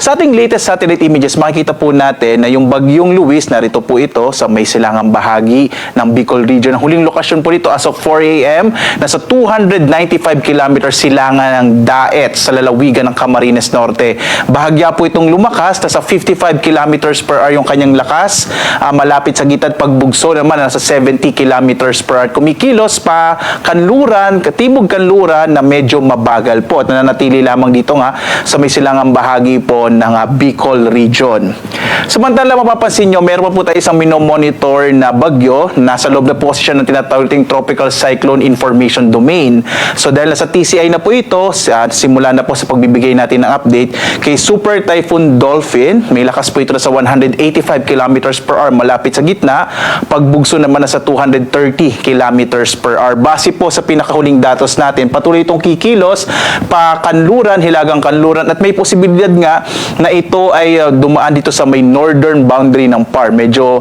Sa ating latest satellite images, makikita po natin na yung bagyong Luis, narito po ito sa may silangang bahagi ng Bicol region. Ang huling lokasyon po dito as of 4 a.m. nasa 295 kilometers silangan ng Daet sa lalawigan ng Camarines Norte. Bahagya po itong lumakas, nasa 55 kilometers per hour yung kanyang lakas. Malapit sa gitna at pagbugso naman nasa 70 kilometers per hour. Kumikilos pa kanluran, timog kanluran na medyo mabagal po at nananatili lamang dito nga sa may silangang bahagi po ng Bicol region. Samantala, mapapansin nyo, meron pa po tayo isang minomonitor na bagyo. Nasa loob na po kasi siya ng tinatawag Tropical Cyclone Information Domain. So dahil nasa TCI na po ito, simula na po sa pagbibigay natin ng update kay Super Typhoon Dolphin. May lakas po ito na sa 185 kilometers per hour malapit sa gitna. Pagbugso naman na sa 230 kilometers per hour. Base po sa pinakahuling datos natin, patuloy itong kikilos pa kanluran, hilagang kanluran at may posibilidad nga na ito ay dumaan dito sa may northern boundary ng PAR. Medyo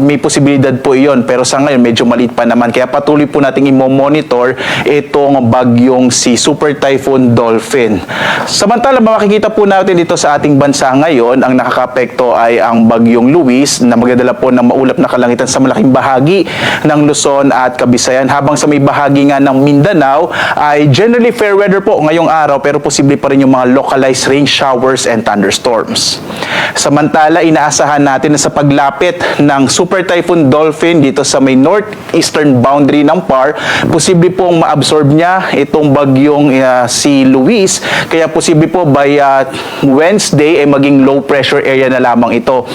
may posibilidad po iyon pero sa ngayon medyo maliit pa naman. Kaya patuloy po nating i-monitor itong bagyong si Super Typhoon Dolphin. Samantala, makikita po natin dito sa ating bansa ngayon, ang nakakapekto ay ang bagyong Luis na magdadala po ng maulap na kalangitan sa malaking bahagi ng Luzon at Kabisayan. Habang sa may bahagi nga ng Mindanao ay generally fair weather po ngayong araw pero posible pa rin yung mga localized rain showers and thunderstorms. Samantala, inaasahan natin na sa paglapit ng Super Typhoon Dolphin dito sa may northeastern boundary ng PAR, posible pong ma-absorb niya itong bagyong si Luis. Kaya posible po by Wednesday ay maging low pressure area na lamang ito.